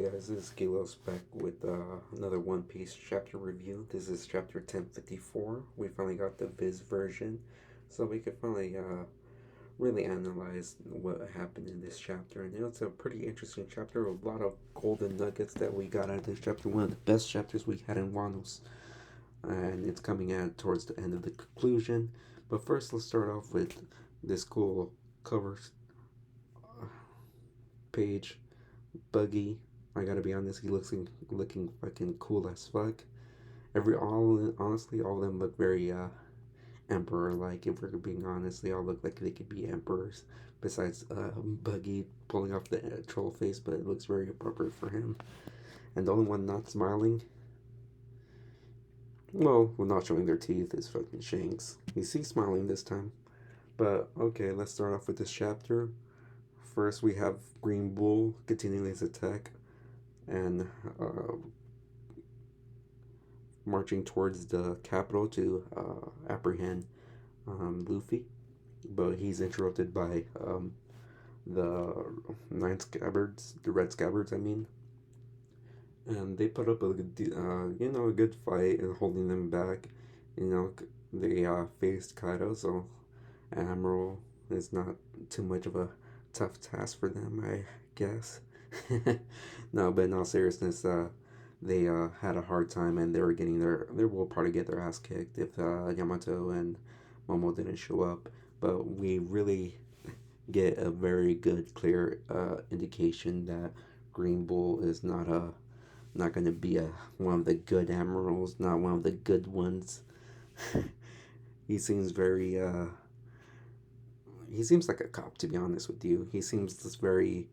Guys, this is Gilos back with another One Piece chapter review. This is chapter 1054. We finally got the Viz version, so we could finally really analyze what happened in this chapter. And it's a pretty interesting chapter, a lot of golden nuggets that we got out of this chapter, one of the best chapters we had in Wano. And it's coming out towards the end of the conclusion. But first, let's start off with this cool cover page. Buggy, I gotta be honest, he looking fucking cool as fuck. All honestly, all of them look very emperor like. If we're being honest, they all look like they could be emperors. Besides Buggy pulling off the troll face, but it looks very appropriate for him. And the only one not smiling, well, we're not showing their teeth, is fucking Shanks. He's smiling this time. But okay, let's start off with this chapter. First, we have Green Bull continuing his attack and marching towards the capital to apprehend Luffy, but he's interrupted by the the Red Scabbards, I mean, and they put up a good, a good fight and holding them back. You know, they faced Kaido, so Admiral is not too much of a tough task for them, I guess. No, but in all seriousness, they had a hard time and they were getting they will probably get their ass kicked if Yamato and Momo didn't show up. But we really get a very good, clear indication that Green Bull is not going to be one of the good admirals, not one of the good ones. He seems very he seems like a cop, to be honest with you. He seems just very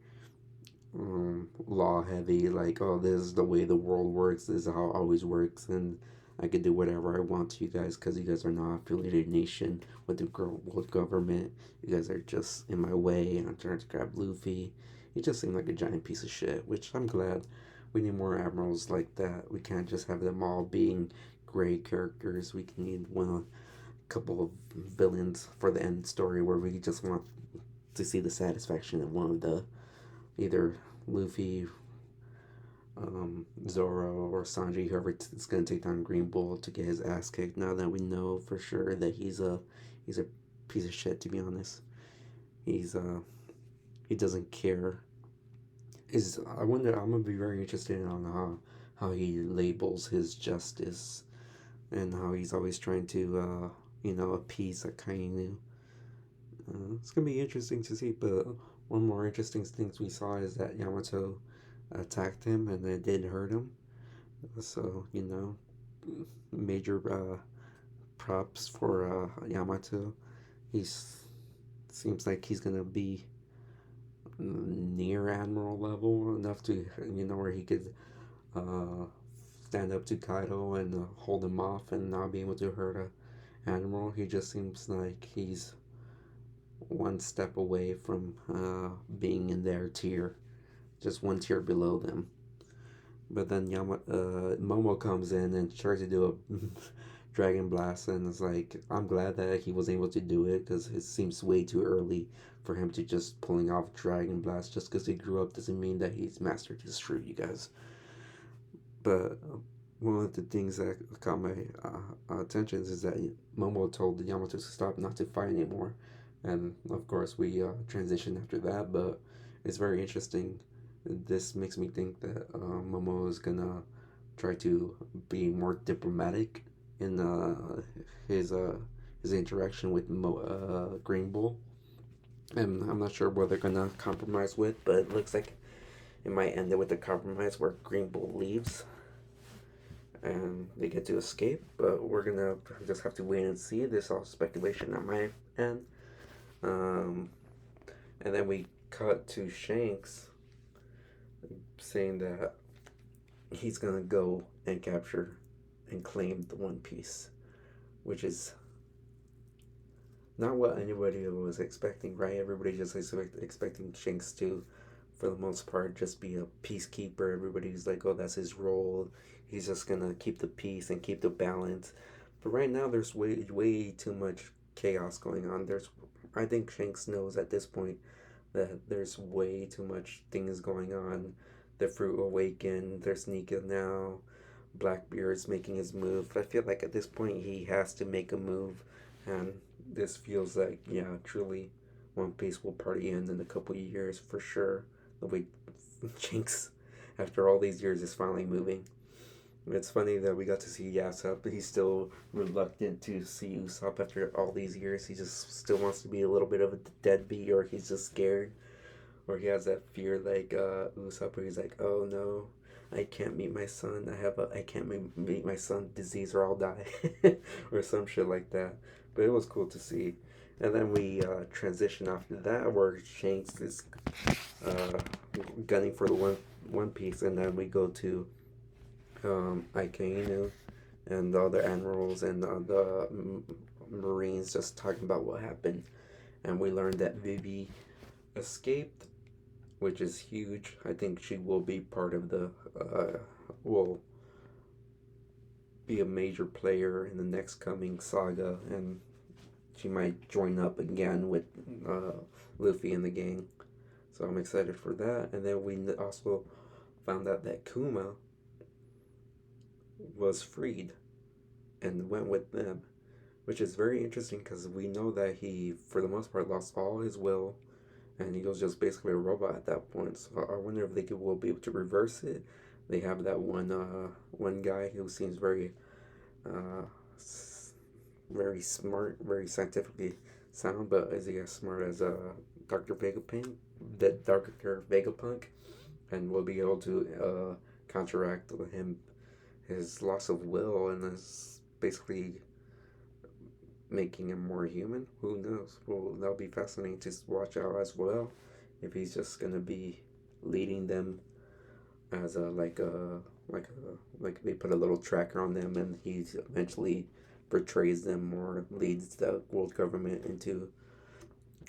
law heavy, like, oh, this is the way the world works, this is how it always works, and I could do whatever I want to you guys because you guys are not affiliated nation with the world government. You guys are just in my way. I'm trying to grab Luffy. He just seemed like a giant piece of shit, which I'm glad. We need more admirals like that. We can't just have them all being gray characters. We can need a couple of villains for the end story where we just want to see the satisfaction of one of the either Luffy, Zoro, or Sanji, whoever is going to take down Green Bull to get his ass kicked. Now that we know for sure that he's a piece of shit. To be honest, he's he doesn't care. Is I wonder. I'm gonna be very interested on how he labels his justice and how he's always trying to appease Akainu. It's gonna be interesting to see. But one more interesting things we saw is that Yamato attacked him and it did hurt him. So major props for Yamato. He's seems like he's gonna be near admiral level enough to where he could uh, stand up to Kaido and hold him off and not be able to hurt a admiral. He just seems like he's one step away from being in their tier, just one tier below them. But then Momo comes in and tries to do a Dragon Blast, and it's like, I'm glad that he was able to do it because it seems way too early for him to just pulling off Dragon Blast. Just because he grew up doesn't mean that he's mastered his fruit, you guys. But one of the things that caught my attention is that Momo told Yamato to stop, not to fight anymore. And of course, we transitioned after that, but it's very interesting. This makes me think that Momo is gonna try to be more diplomatic in his interaction with Green Bull, and I'm not sure what they're gonna compromise with, but it looks like it might end it with a compromise where Green Bull leaves and they get to escape. But we're gonna just have to wait and see. This all speculation on my end. Um, and then we cut to Shanks saying that he's gonna go and capture and claim the One Piece, which is not what anybody was expecting, right? Everybody just expecting Shanks to, for the most part, just be a peacekeeper. Everybody's like, oh, that's his role. He's just gonna keep the peace and keep the balance. But right now, there's way too much chaos going on. I think Shanks knows at this point that there's way too much things going on the fruit awaken. There's Nika now. Blackbeard's making his move. But I feel like at this point he has to make a move, and this feels like, yeah, truly, One Piece will party in a couple of years for sure. The way Jinx, after all these years, is finally moving. It's funny that we got to see Yasop, but he's still reluctant to see Usopp after all these years. He just still wants to be a little bit of a deadbeat, or he's just scared, or he has that fear like Usopp, where he's like, "Oh no, I can't meet my son. I can't meet my son disease, or I'll die," or some shit like that. But it was cool to see. And then we transition after that, where Shanks is uh, gunning for the One Piece, and then we go to Ikainu and the other admirals and the Marines just talking about what happened. And we learned that Vivi escaped, which is huge. I think she will be part of will be a major player in the next coming saga, and she might join up again with uh, Luffy and the gang. So I'm excited for that. And then we also found out that Kuma was freed and went with them, which is very interesting because we know that he, for the most part, lost all his will, and he was just basically a robot at that point. So I wonder if will be able to reverse it. They have that one guy who seems uh, very smart, very scientifically sound, but is he as smart as Doctor Vegapunk? That Doctor Vegapunk, and will be able to counteract his loss of will and his basically making him more human. Who knows? Well, that'll be fascinating to watch out as well. If he's just gonna be leading them as like they put a little tracker on them, and he eventually betrays them or leads the world government into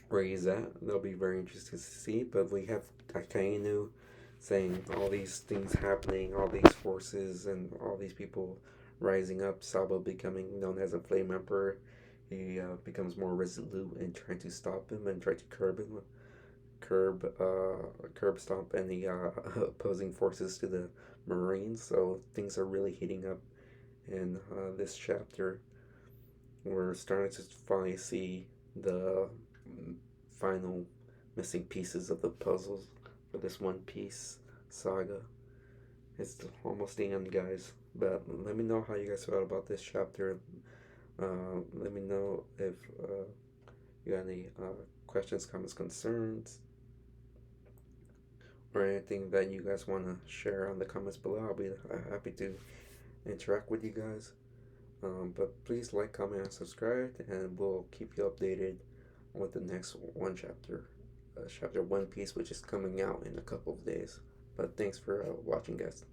where he's at. That'll be very interesting to see. But we have Akainu saying all these things happening, all these forces, and all these people rising up. Sabo becoming known as a Flame Emperor. He becomes more resolute in trying to stop him and try to curb stomp any opposing forces to the Marines. So things are really heating up in this chapter. We're starting to finally see the final missing pieces of the puzzles for this One Piece saga. It's almost the end, guys. But let me know how you guys felt about this chapter. Let me know if you got any questions, comments, concerns, or anything that you guys want to share on the comments below. I'll be happy to interact with you guys. But please like, comment, and subscribe, and we'll keep you updated with the next chapter One Piece, which is coming out in a couple of days. But thanks for watching, guys.